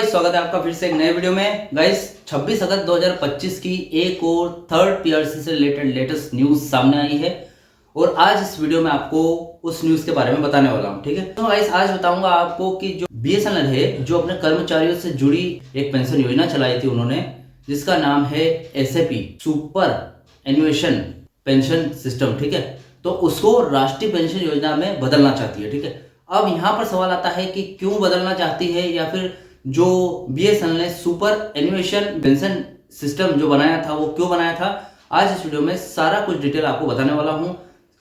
Guys, स्वागत है आपका फिर से एक नए वीडियो में। गाइस 26 अगस्त 2025 की एक और थर्ड पीआरसी से रिलेटेड लेटेस्ट न्यूज सामने आई है और आज इस वीडियो में आपको उस न्यूज के बारे में बताने वाला हूं। ठीक है, तो गाइस आज बताऊंगा आपको कि जो बीएसएनएल है, जो अपने कर्मचारियों से जुड़ी एक पेंशन योजना चलाई थी उन्होंने, जिसका नाम है एसएपी, सुपर एन्युएशन पेंशन सिस्टम। ठीक है, तो उसको राष्ट्रीय पेंशन योजना में बदलना चाहती है। ठीक है, अब यहाँ पर सवाल आता है कि क्यों बदलना चाहती है, या फिर जो बीएसएनएल ने सुपर एन्युएशन पेंशन सिस्टम जो बनाया था वो क्यों बनाया था। आज इस वीडियो में सारा कुछ डिटेल आपको बताने वाला हूँ,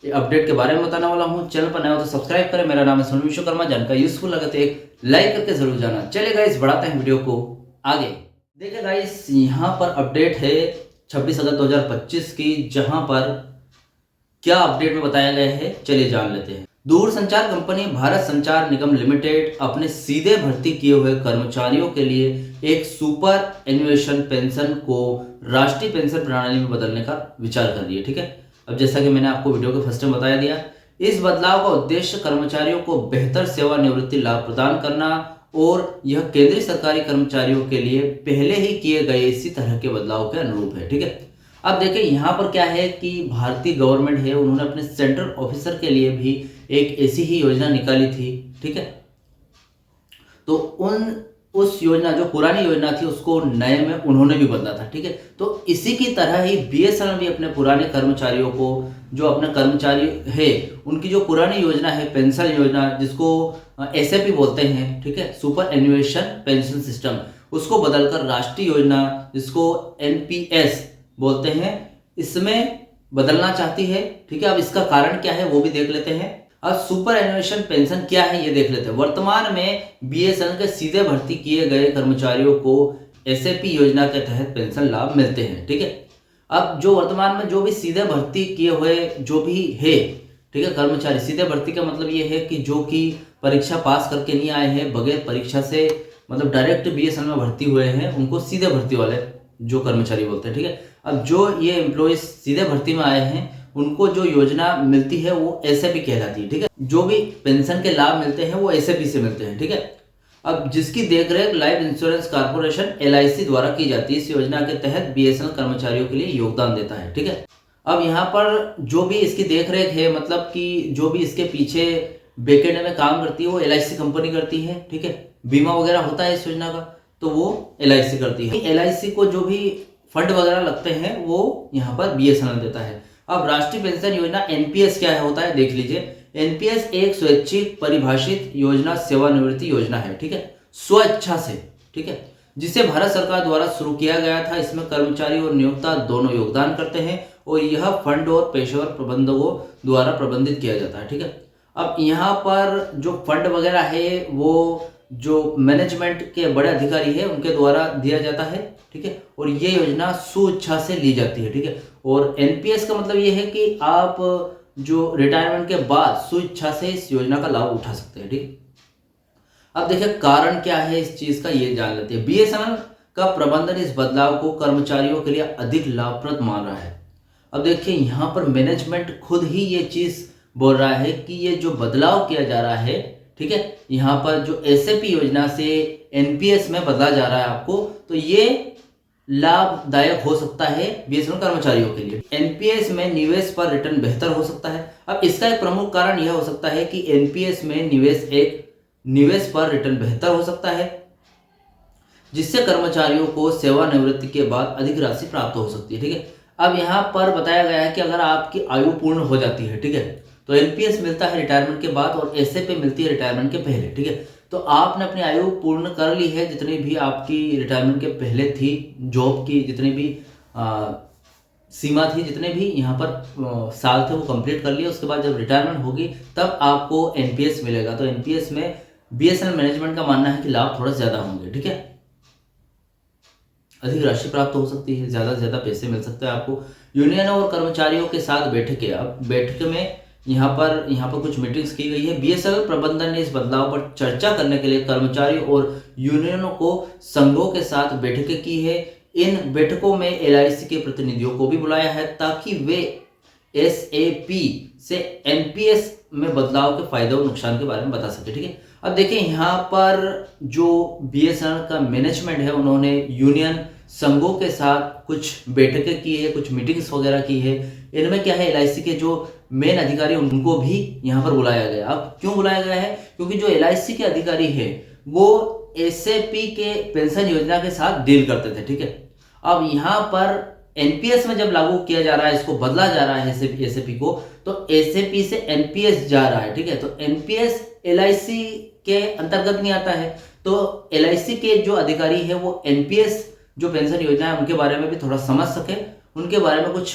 अपडेट के बारे में बताने वाला हूँ। चैनल पर नया हो तो सब्सक्राइब करें। मेरा नाम है सोनू विश्वकर्मा। जानकारी यूजफुल लगे तो एक लाइक करके जरूर जाना। चलिए गाइस, बढ़ाते हैं वीडियो को आगे। देखिए गाइस, यहाँ पर अपडेट है 26 अगस्त 2025 की, जहां पर क्या अपडेट में बताया गया है, चलिए जान लेते हैं। दूरसंचार कंपनी भारत संचार निगम लिमिटेड अपने सीधे भर्ती किए हुए कर्मचारियों के लिए एक सुपर एन्युएशन पेंशन को राष्ट्रीय पेंशन प्रणाली में बदलने का विचार कर रही है। ठीक है, अब जैसा कि मैंने आपको वीडियो के फर्स्ट में बताया दिया, इस बदलाव का उद्देश्य कर्मचारियों को बेहतर सेवानिवृत्ति लाभ प्रदान करना और यह केंद्रीय सरकारी कर्मचारियों के लिए पहले ही किए गए इसी तरह के बदलाव के अनुरूप है। ठीक है, अब देखिए यहाँ पर क्या है कि भारतीय गवर्नमेंट है, उन्होंने अपने सेंट्रल ऑफिसर के लिए भी एक ऐसी ही योजना निकाली थी। ठीक है, तो उस योजना, जो पुरानी योजना थी, उसको नए में उन्होंने भी बदला था। ठीक है, तो इसी की तरह ही बीएसएनएल भी अपने पुराने कर्मचारियों को, जो अपने कर्मचारी है, उनकी जो पुरानी योजना है पेंशन योजना, जिसको एसएपी बोलते हैं, ठीक है, सुपर एन्युएशन पेंशन सिस्टम, उसको बदलकर राष्ट्रीय योजना, जिसको एनपीएस बोलते हैं, इसमें बदलना चाहती है। ठीक है, अब इसका कारण क्या है वो भी देख लेते हैं। अब सुपर एन्युएशन पेंशन क्या है ये देख लेते हैं। वर्तमान में बीएसएनएल के सीधे भर्ती किए गए कर्मचारियों को एसएपी योजना के तहत पेंशन लाभ मिलते हैं। ठीक है, अब जो वर्तमान में जो भी सीधे भर्ती किए हुए जो भी है, ठीक है, कर्मचारी, सीधे भर्ती का मतलब ये है कि जो कि परीक्षा पास करके नहीं आए हैं, बगैर परीक्षा से मतलब डायरेक्ट बीएसएनएल में भर्ती हुए हैं, उनको सीधे भर्ती वाले जो कर्मचारी बोलते हैं। ठीक है, अब जो ये एम्प्लॉयज सीधे भर्ती में आए हैं, उनको जो योजना मिलती है वो एसएपी कहलाती है। ठीक है, जो भी पेंशन के लाभ मिलते हैं वो एसएपी से मिलते हैं। ठीक है, अब जिसकी देखरेख लाइफ इंश्योरेंस कॉर्पोरेशन एलआईसी द्वारा की जाती है, इस योजना के तहत बीएसएनएल कर्मचारियों के लिए योगदान देता है। ठीक है, अब यहाँ पर जो भी इसकी देखरेख है, मतलब कि जो भी इसके पीछे बैकएंड में काम करती है वो एलआईसी कंपनी करती है। ठीक है, बीमा वगैरह होता है इस योजना का, तो वो एलआईसी करती है। एलआईसी को जो भी फंड वगैरह लगते हैं वो यहाँ पर बीएसएनएल देता है। अब राष्ट्रीय पेंशन योजना एनपीएस क्या होता है देख लीजिए। एनपीएस एक स्वैच्छिक परिभाषित योजना सेवानिवृत्ति योजना है। ठीक है, स्वेच्छा से, ठीक है, जिसे भारत सरकार द्वारा शुरू किया गया था। इसमें कर्मचारी और नियोक्ता दोनों योगदान करते हैं और यह फंड और पेशेवर प्रबंधकों द्वारा प्रबंधित किया जाता है। ठीक है, अब यहाँ पर जो फंड वगैरह है वो जो मैनेजमेंट के बड़े अधिकारी है उनके द्वारा दिया जाता है। ठीक है, और ये योजना स्वेच्छा से ली जाती है। ठीक है, और एनपीएस का मतलब ये है कि आप जो रिटायरमेंट के बाद स्वेच्छा से इस योजना का लाभ उठा सकते हैं। ठीक, अब देखिए कारण क्या है इस चीज का, ये जान लेते हैं। बीएसएनएल का प्रबंधन इस बदलाव को कर्मचारियों के लिए अधिक लाभप्रद मान रहा है। अब देखिए यहाँ पर मैनेजमेंट खुद ही ये चीज बोल रहा है कि ये जो बदलाव किया जा रहा है, ठीक है, यहाँ पर जो एसएपी योजना से एनपीएस में बदला जा रहा है आपको, तो ये लाभदायक हो सकता है बीएसएनएल कर्मचारियों के लिए। एनपीएस में निवेश पर रिटर्न बेहतर हो सकता है। अब इसका एक प्रमुख कारण यह हो सकता है कि एनपीएस में निवेश पर रिटर्न बेहतर हो सकता है, जिससे कर्मचारियों को सेवानिवृत्ति के बाद अधिक राशि प्राप्त हो सकती है। ठीक है, अब यहाँ पर बताया गया है कि अगर आपकी आयु पूर्ण हो जाती है, ठीक है, तो एनपीएस मिलता है रिटायरमेंट के बाद और एसएपी मिलती है रिटायरमेंट के पहले। ठीक है, तो आपने अपनी आयु पूर्ण कर ली है, जितनी भी आपकी रिटायरमेंट के पहले थी, जॉब की जितनी भी सीमा थी, जितने भी यहाँ पर साल थे, वो कंप्लीट कर लिए। उसके बाद जब रिटायरमेंट होगी तब आपको एनपीएस मिलेगा। तो एनपीएस में बीएसएनएल मैनेजमेंट का मानना है कि लाभ थोड़ा ज्यादा होंगे। ठीक है, अधिक राशि प्राप्त हो सकती है, ज्यादा से ज्यादा पैसे मिल सकते हैं आपको। यूनियन और कर्मचारियों के साथ बैठकें, अब बैठक में यहाँ पर कुछ मीटिंग्स की गई है। बीएसएनएल प्रबंधन ने इस बदलाव पर चर्चा करने के लिए कर्मचारी और यूनियनों को संघों के साथ बैठकें की है। इन बैठकों में एलआईसी के प्रतिनिधियों को भी बुलाया है ताकि वे एसएपी से एनपीएस में बदलाव के फायदे और नुकसान के बारे में बता सके। ठीक है, अब देखिए यहाँ पर जो बीएसएनएल का मैनेजमेंट है उन्होंने यूनियन संघों के साथ कुछ बैठकें की है, कुछ मीटिंग्स वगैरह की है। इनमें क्या है, एलआईसी के जो मेन अधिकारी उनको भी यहाँ पर बुलाया गया। अब क्यों बुलाया गया है, क्योंकि जो एलआईसी के अधिकारी है वो एसएपी के पेंशन योजना के साथ डील करते थे, ठीक है। अब यहाँ पर एनपीएस में जब लागू किया जा रहा है, इसको बदला जा रहा है एसएपी को, तो एसएपी से एनपीएस जा रहा है, ठीक है। तो एनपीएस एलआईसी के अंतर्गत नहीं आता है, तो एलआईसी के जो अधिकारी है वो एनपीएस जो पेंशन योजना है उनके बारे में भी थोड़ा समझ सके, उनके बारे में कुछ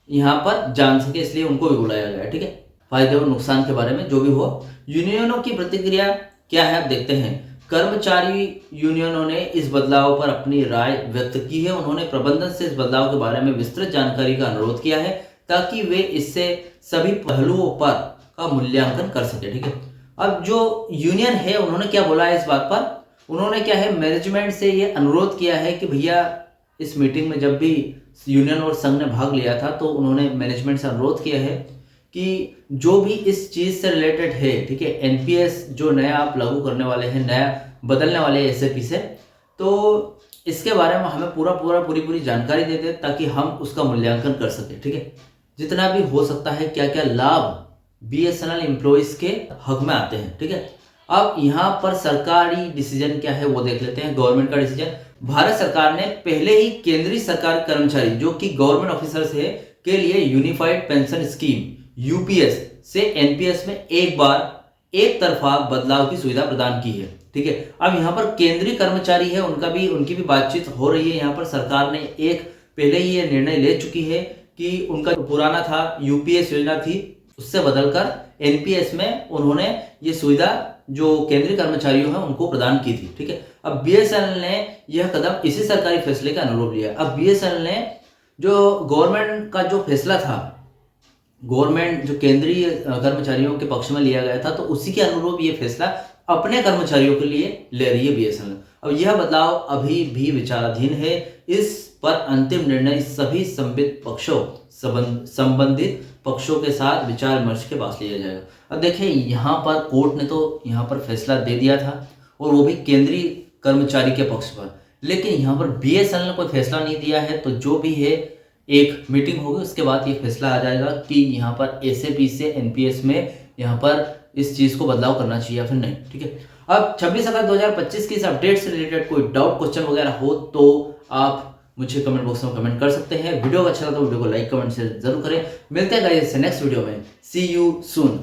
यहाँ पर जान सके, इसलिए उनको भी बुलाया गया, ठीक है। फायदे और नुकसान के बारे में जो भी हो। यूनियनों की प्रतिक्रिया क्या है आप देखते हैं। कर्मचारी यूनियनों ने इस बदलाव पर अपनी राय व्यक्त की है। उन्होंने प्रबंधन से इस बदलाव के बारे में विस्तृत जानकारी का अनुरोध किया है ताकि वे इससे सभी पहलुओं पर का मूल्यांकन कर सके, ठीक है। अब जो यूनियन है उन्होंने क्या बोला है इस बात पर, उन्होंने क्या है मैनेजमेंट से ये अनुरोध किया है कि भैया इस मीटिंग में जब भी यूनियन और संघ ने भाग लिया था तो उन्होंने मैनेजमेंट से अनुरोध किया है कि जो भी इस चीज से रिलेटेड है, ठीक है, एनपीएस जो नया आप लागू करने वाले हैं, नया बदलने वाले हैं एसएपी से, तो इसके बारे में हमें पूरी जानकारी दे दे ताकि हम उसका मूल्यांकन कर सके, ठीक है। जितना भी हो सकता है, क्या क्या लाभ बीएसएनएल एम्प्लॉइज के हक में आते हैं, ठीक है। अब यहाँ पर सरकारी डिसीजन क्या है वो देख लेते हैं। गवर्नमेंट का डिसीजन, भारत सरकार ने पहले ही केंद्रीय सरकार कर्मचारी जो कि गवर्नमेंट ऑफिसर्स है के लिए यूनिफाइड पेंशन स्कीम यूपीएस से एनपीएस में एक बार एक तरफा बदलाव की सुविधा प्रदान की है, ठीक है। अब यहाँ पर केंद्रीय कर्मचारी है उनकी भी बातचीत हो रही है। यहाँ पर सरकार ने एक पहले ही ये निर्णय ले चुकी है कि उनका जो पुराना था यूपीएस योजना थी उससे बदलकर एनपीएस में उन्होंने ये सुविधा जो केंद्रीय कर्मचारियों हैं उनको प्रदान की थी, ठीक है। अब बीएसएनएल ने यह कदम इसी सरकारी फैसले का अनुरूप लिया। अब बीएसएनएल ने जो गवर्नमेंट का जो फैसला था, गवर्नमेंट जो केंद्रीय कर्मचारियों के पक्ष में लिया गया था, तो उसी के अनुरूप ये फैसला अपने कर्मचारियों के लिए ले रही है बीएसएनएल। अब यह बदलाव अभी भी विचाराधीन है। इस पर अंतिम निर्णय सभी संबंधित पक्षों के साथ विचार विमर्श के पास लिया जाएगा। अब देखिए यहाँ पर कोर्ट ने तो यहाँ पर फैसला दे दिया था और वो भी केंद्रीय कर्मचारी के पक्ष पर, लेकिन यहाँ पर बीएसएनएल ने कोई फैसला नहीं दिया है। तो जो भी है एक मीटिंग होगी उसके बाद ये फैसला आ जाएगा कि यहाँ पर एसएपी से एनपीएस में यहाँ पर इस चीज़ को बदलाव करना चाहिए या फिर नहीं, ठीक है। अब 26 अगस्त 2025 की इस अपडेट से रिलेटेड कोई डाउट क्वेश्चन वगैरह हो तो आप मुझे कमेंट बॉक्स में कमेंट कर सकते हैं। वीडियो अच्छा लगा तो वीडियो को लाइक कमेंट शेयर जरूर करें। मिलते हैं गाइस नेक्स्ट वीडियो में। सी यू सून।